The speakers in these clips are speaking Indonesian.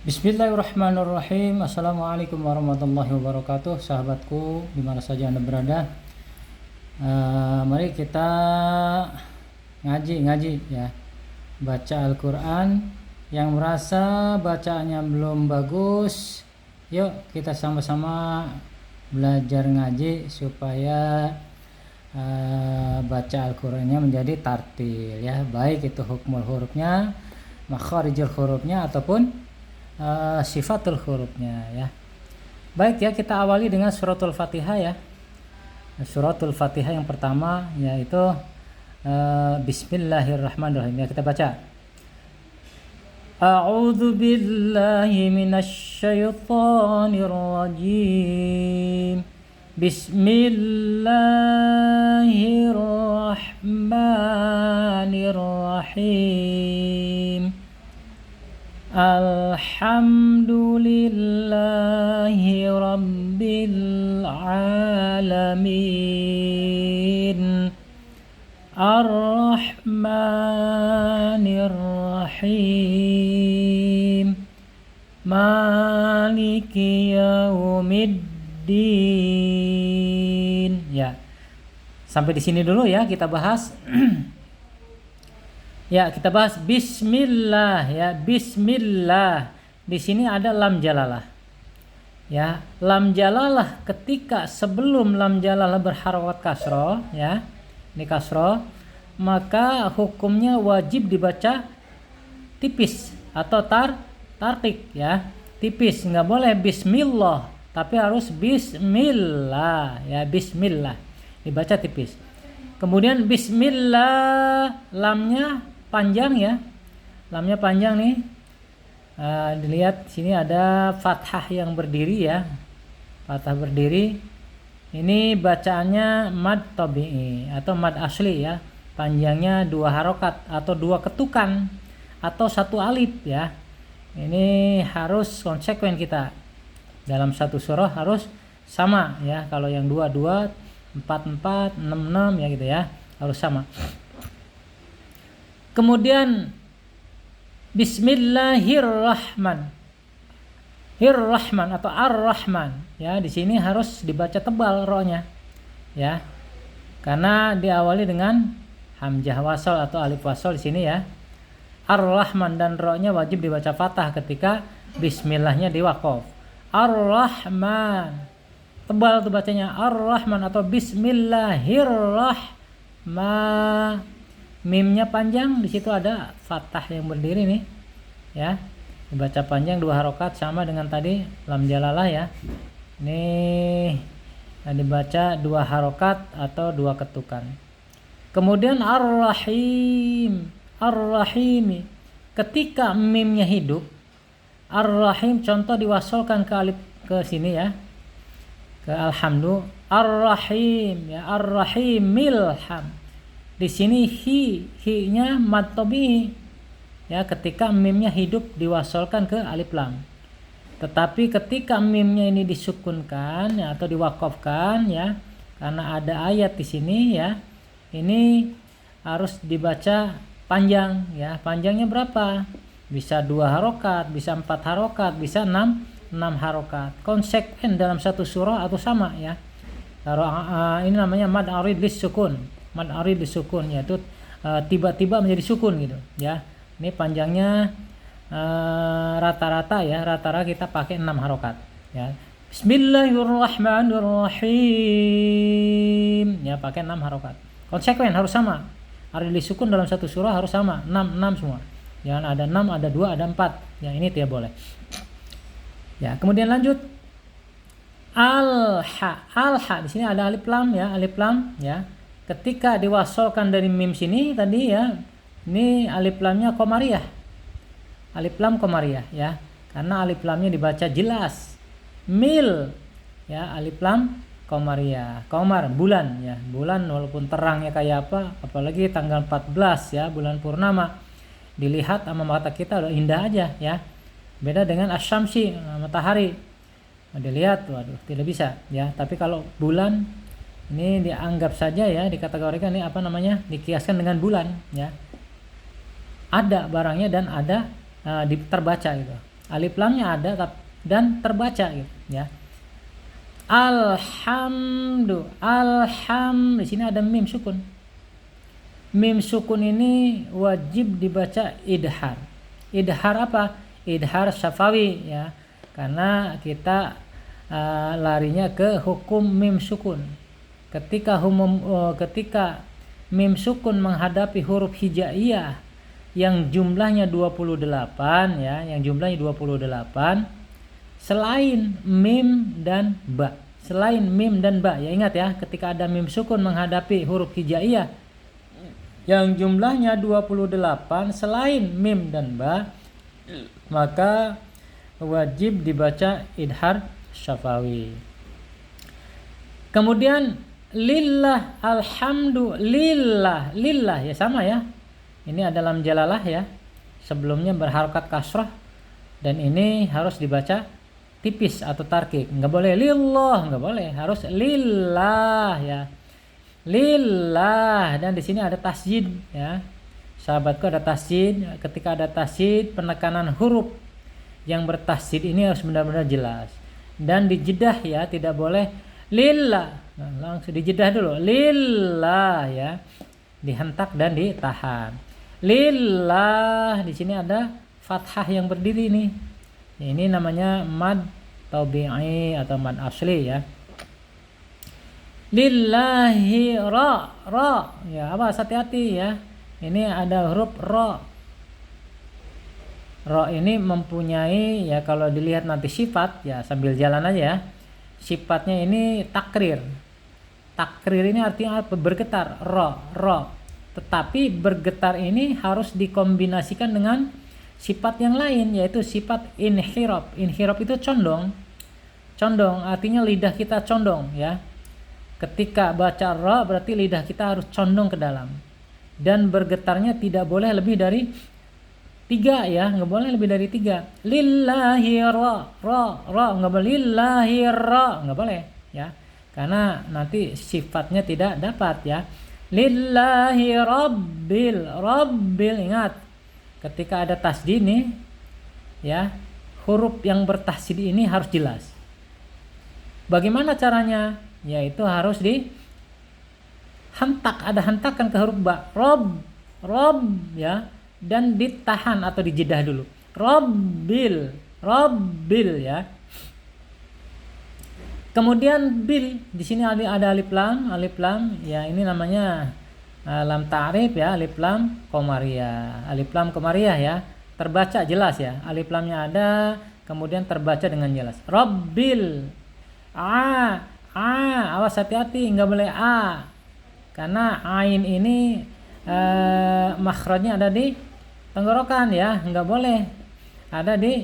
Bismillahirrahmanirrahim. Assalamualaikum warahmatullahi wabarakatuh. Sahabatku dimana saja Anda berada, mari kita ngaji ya, baca Al-Quran. Yang merasa bacaannya belum bagus, yuk kita sama-sama belajar ngaji supaya baca Al-Qurannya menjadi tartil ya, baik itu hukmul hurufnya, makharijul hurufnya ataupun sifatul hurufnya ya. Baik ya, kita awali dengan suratul Fatihah ya. Suratul Fatihah yang pertama yaitu Bismillahirrahmanirrahim ya, kita baca. A'udzu billahi minasy syaithanir rajim. Bismillahirrahmanirrahim. Alhamdulillahi rabbil alamin. Ar-Rahmanir Rahim. Maliki yaumiddin. Ya. Sampai di sini dulu ya, kita bahas. Ya, kita bahas bismillah ya, bismillah. Di sini ada lam jalalah. Ya, lam jalalah ketika sebelum lam jalalah berharokat kasroh ya, ini kasroh, maka hukumnya wajib dibaca tipis atau tartik ya, tipis, nggak boleh bismillah, tapi harus bismillah ya, bismillah dibaca tipis. Kemudian bismillah, lamnya panjang ya, lamnya panjang nih. Dilihat sini ada fathah yang berdiri ya, fathah berdiri. Ini bacaannya mad tabi'i atau mad asli ya, panjangnya 2 harokat atau 2 ketukan atau 1 alif ya. Ini harus konsekuen kita dalam satu surah, harus sama ya. Kalau yang 2 4 4 6 6 ya gitu ya, harus sama. Kemudian Bismillahirrahman, Hirrahman atau Ar-Rahman ya, di sini harus dibaca tebal rohnya ya, karena diawali dengan hamzah wasal atau alif wasal di sini ya. Ar-Rahman dan rohnya wajib dibaca fathah ketika bismillahnya diwaqaf. Ar-Rahman, tebal tuh bacanya, Ar-Rahman atau Bismillahirrahman. Mimnya panjang, di situ ada fathah yang berdiri nih ya, dibaca panjang 2 harokat sama dengan tadi lam jalalah ya. Ini dibaca 2 harokat atau 2 ketukan. Kemudian Ar-Rahim, Ar-Rahim ketika mimnya hidup, Ar-Rahim contoh diwasolkan ke alif ke sini ya, ke alhamdulillah. Ar-Rahim ya, Ar-Rahimil ham. Di sini hi-nya mad tabi'i ya, ketika mimnya hidup diwasolkan ke alif lam. Tetapi ketika mimnya ini disukunkan ya, atau diwakafkan ya, karena ada ayat di sini ya, ini harus dibaca panjang ya. Panjangnya berapa? Bisa 2 harokat, bisa 4 harokat, bisa 6 harokat. Konsekuen dalam satu surah atau sama ya. Kalau ini namanya mad arid lis sukun. Mad arid disukun yaitu tiba-tiba menjadi sukun gitu ya. Ini panjangnya rata-rata ya, rata-rata kita pakai 6 harokat ya. Bismillahirrahmanirrahim ya, pakai 6 harokat. Konsekuen harus sama. Arid disukun dalam satu surah harus sama, 6 semua. Jangan ada 6, ada 2, ada 4. Ya, ini tidak boleh. Ya, kemudian lanjut. Al-ha di sini ada alif lam ya, alif lam ya. Ketika diwasolkan dari mim sini tadi ya, ini alif lamnya qamariyah. Alif lam qamariyah ya. Karena alif lamnya dibaca jelas. Mil ya, alif lam qamariyah. Qamar bulan ya. Bulan walaupun terangnya kayak apa, apalagi tanggal 14 ya, bulan purnama. Dilihat sama mata kita udah indah aja ya. Beda dengan asyamsi, matahari. Dilihat waduh tidak bisa ya. Tapi kalau bulan ini dianggap saja ya, dikategorikan ini apa namanya, dikiaskan dengan bulan ya. Ada barangnya dan ada terbaca gitu. Alif lamnya ada dan terbaca gitu ya. Alhamdu, di sini ada mim sukun. Mim sukun ini wajib dibaca idhar. Idhar apa? Idhar syafawi ya. Karena kita larinya ke hukum mim sukun. Ketika mim sukun menghadapi huruf hijaiyah yang jumlahnya 28 ya, selain mim dan ba. Ya, ingat ya, ketika ada mim sukun menghadapi huruf hijaiyah yang jumlahnya 28 selain mim dan ba, maka wajib dibaca idhar syafawi. Kemudian lillah, alhamdu, lillah ya sama ya. Ini adalah lam jalalah ya. Sebelumnya berharokat kasrah dan ini harus dibaca tipis atau tarkik. Enggak boleh lillah, enggak boleh, harus lillah ya. Lillah, dan di sini ada tasjid ya. Sahabatku, ada tasjid. Ketika ada tasjid, penekanan huruf yang bertasjid ini harus benar-benar jelas. Dan dijedah ya, tidak boleh lillah. Nah, langsung dijedah dulu. Lillah ya. Dihentak dan ditahan. Lillah, di sini ada fathah yang berdiri nih. Ini namanya mad tabi'i atau mad asli ya. Lillahi ra ya, awas hati-hati ya. Ini ada huruf ra. Ra ini mempunyai ya, kalau dilihat nanti sifat ya, sambil jalan aja ya. Sifatnya ini takrir. Takrir ini artinya bergetar, ra. Tetapi bergetar ini harus dikombinasikan dengan sifat yang lain, yaitu sifat inhirab. Inhirab itu condong. Condong artinya lidah kita condong ya. Ketika baca ra berarti lidah kita harus condong ke dalam. Dan bergetarnya tidak boleh lebih dari 3 ya, nggak boleh lebih dari 3. Lillahi ra, nggak boleh lillahi ra, nggak boleh ya. Karena nanti sifatnya tidak dapat ya. Lillahi rabbil, ingat. Ketika ada tasdid nih ya, huruf yang bertasdid ini harus jelas. Bagaimana caranya? Yaitu harus dihentak, ada hentakan ke huruf ba. Rob ya, dan ditahan atau dijedah dulu. Rabbil ya. Kemudian bil, di sini ada alif lam ya, ini namanya lam ta'rif ya, alif lam qamariyah ya, terbaca jelas ya, alif lamnya ada, kemudian terbaca dengan jelas. Rabbil awas hati-hati, nggak boleh a, karena ain ini makhrajnya ada di tenggorokan ya, nggak boleh ada di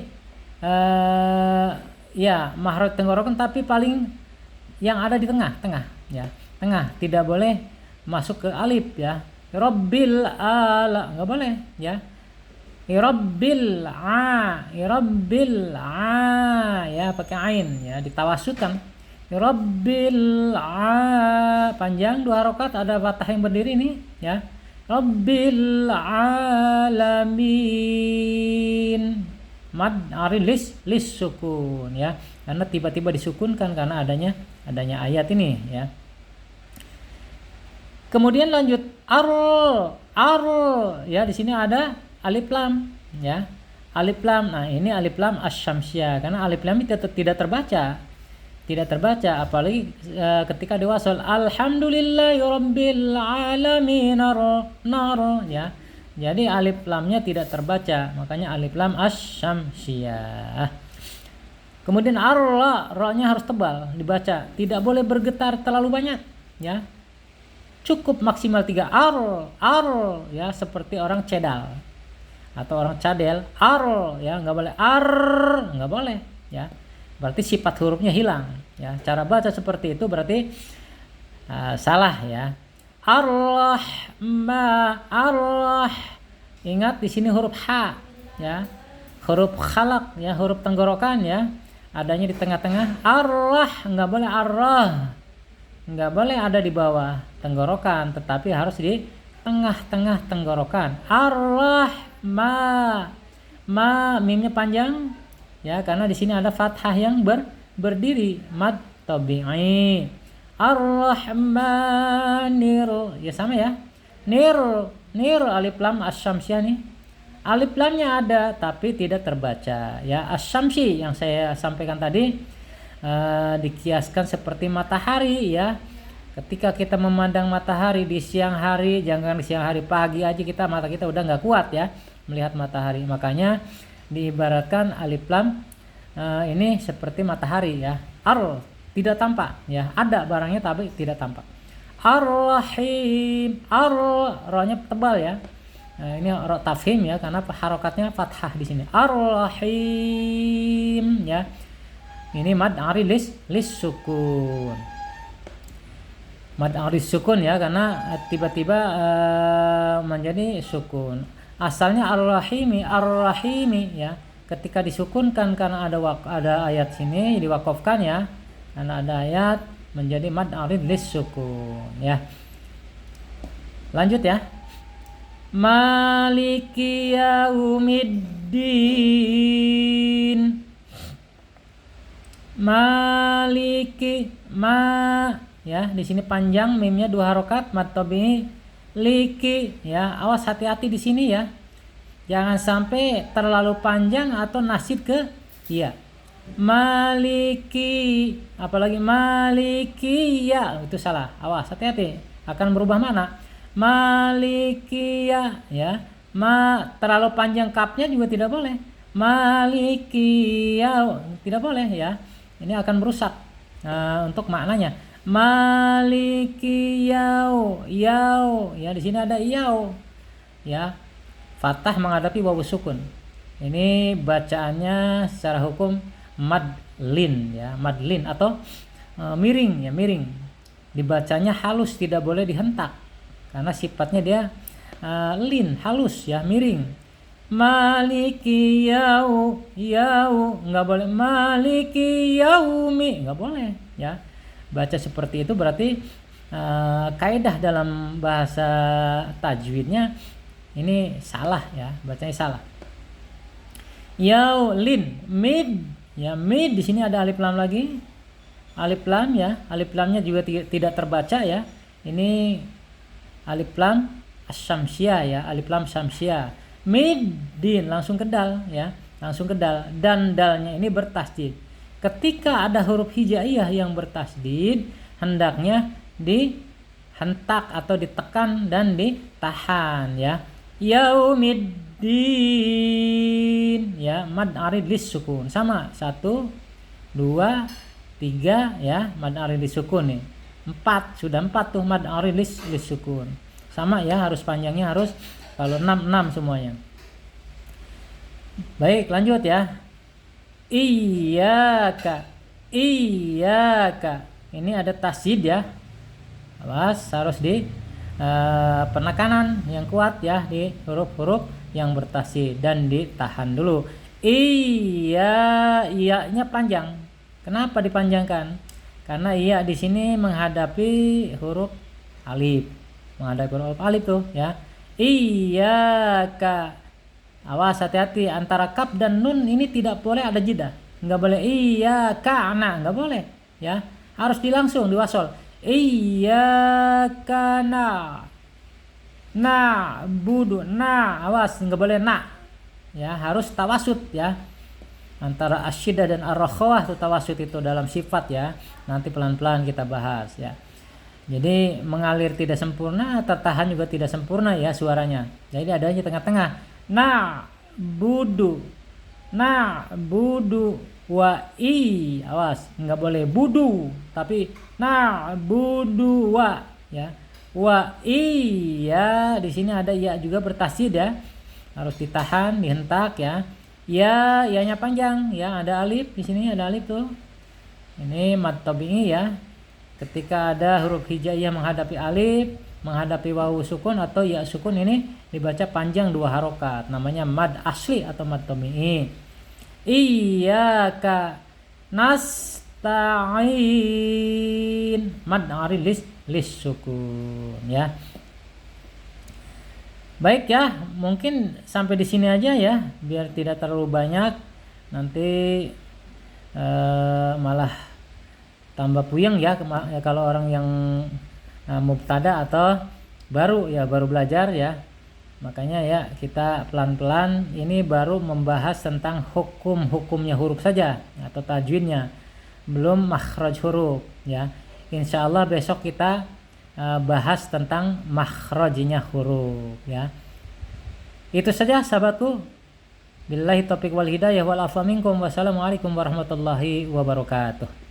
ya makhraj tenggorokan, tapi paling yang ada di tengah ya, tengah, tidak boleh masuk ke alif ya. Rabbil ala, nggak boleh ya. Rabbil a ya, pakai ain ya, ditawasutkan. Rabbil a, panjang 2 harokat, ada fathah yang berdiri nih ya. Rabbil alamin, mad arilis sukun ya, karena tiba-tiba disukunkan karena adanya ayat ini ya. Kemudian lanjut ar ya, di sini ada alif lam ya, alif lam. Nah, ini alif lam asy-syamsiyah, karena alif lam itu tidak terbaca, apalagi ketika diwasal alhamdulillahirabbil alamin nar ya. Jadi alif lamnya tidak terbaca, makanya alif lam asy-syamsiyah. Kemudian ra-nya harus tebal dibaca, tidak boleh bergetar terlalu banyak ya. Cukup maksimal 3 ar ya, seperti orang cedal atau orang cadel, ya, nggak boleh nggak boleh ya. Berarti sifat hurufnya hilang ya. Cara baca seperti itu berarti salah ya. Ingat di sini huruf H ya. Huruf khalaq ya, huruf tenggorokan ya. Adanya di tengah-tengah. Enggak boleh enggak boleh ada di bawah tenggorokan, tetapi harus di tengah-tengah tenggorokan. Ma mimnya panjang ya, karena di sini ada fathah yang berdiri, mad tabi'i. Ar-Rahmanir, ya sama ya. Nir alif lam asy-syamsiyah nih. Alif lamnya ada tapi tidak terbaca ya. Asy-syamsi yang saya sampaikan tadi dikiaskan seperti matahari ya. Ketika kita memandang matahari di siang hari, jangan di siang hari, pagi aja mata kita udah nggak kuat ya melihat matahari. Makanya diibaratkan alif lam ini seperti matahari ya. Tidak tampak ya, ada barangnya tapi tidak tampak. Ar-Rahim, ra-nya tebal ya. Nah, ini ra tafhim ya, karena harokatnya fathah di sini. Ar-Rahim ya. Ini mad arid lis sukun. Mad arid sukun ya, karena tiba-tiba menjadi sukun. Asalnya ar-rahimi ya. Ketika disukunkan karena ada ayat sini diwakafkan ya. Karena ada ayat menjadi mad arid lis sukun ya. Lanjut ya. Maliki yaumiddin. Maliki ya, di sini panjang mimnya 2 harokat, mad tabi'i liki ya. Awas hati-hati di sini ya. Jangan sampai terlalu panjang atau nasid ke iya. Maliki, apalagi maliki ya, itu salah. Awas hati-hati, akan berubah mana. Maliki ya, terlalu panjang kapnya juga tidak boleh. Maliki ya, tidak boleh ya. Ini akan merusak untuk maknanya. Maliki yau ya, di sini ada yau ya. Fathah menghadapi wawu sukun. Ini bacaannya secara hukum madlin ya, madlin atau miring ya, miring. Dibacanya halus, tidak boleh dihentak karena sifatnya dia lin, halus ya, miring. Maliki yau nggak boleh. Maliki yaumi nggak boleh ya. Baca seperti itu berarti kaidah dalam bahasa tajwidnya ini salah ya, bacanya salah. Yau lin mid ya, mid di sini ada alif lam lagi. Alif lam ya, alif lamnya juga tidak terbaca ya. Ini alif lam asy-syamsiyah ya, alif lam syamsiyah. Middin langsung ke dal ya, langsung ke dal, dan dalnya ini bertasdid. Ketika ada huruf hijaiyah yang bertasdid, hendaknya dihentak atau ditekan dan ditahan ya. Yaumiddin ya, mad arid lis sukun. Sama 1 2 3 ya, mad arid lis sukun nih. 4 sudah 4 tuh mad arid lis sukun. Sama ya, harus panjangnya harus, kalau 6 semuanya. Baik, lanjut ya. Iyyaka. Ini ada tasydid ya. Awas, harus di penekanan yang kuat ya di huruf-huruf yang bertasydid dan ditahan dulu. Iya-nya panjang. Kenapa dipanjangkan? Karena iya di sini menghadapi huruf alif. Menghadapi huruf alif tuh ya. Iyyaka. Awas, hati-hati, antara kaf dan nun ini tidak boleh ada jeda. Enggak boleh iyyaka nggak boleh ya. Harus dilangsung diwasol. Iyyaka budu awas, enggak boleh ya, harus tawasud ya. Antara asyidah dan ar-rakhawah itu tawasud itu dalam sifat ya. Nanti pelan-pelan kita bahas ya. Jadi mengalir tidak sempurna, tertahan juga tidak sempurna ya suaranya. Jadi adanya tengah-tengah. Budu wa awas, nggak boleh budu tapi budu wa ya. Wa ya, di sini ada ya juga bertasydid ya. Harus ditahan, dihentak ya. Ya-nya panjang ya, ada alif di sini, ada alif tuh. Ini mad tabi'i ya. Ketika ada huruf hijaiyah menghadapi alif, menghadapi wawu sukun atau ya sukun, ini dibaca panjang 2 harokat. Namanya mad asli atau mad tabi'i. Iyyaka nasta'in. Mad arid lis sukun ya. Baik ya, mungkin sampai di sini aja ya, biar tidak terlalu banyak nanti malah tambah puyeng ya kalau orang yang mubtada atau baru belajar ya. Makanya ya kita pelan-pelan ini baru membahas tentang hukumnya huruf saja atau tajwidnya, belum makhraj huruf ya. Insyaallah besok kita bahas tentang makhrajnya huruf ya. Itu saja sahabatku. Billahi taufiq wal hidayah wal afa minkum. Wassalamualaikum warahmatullahi wabarakatuh.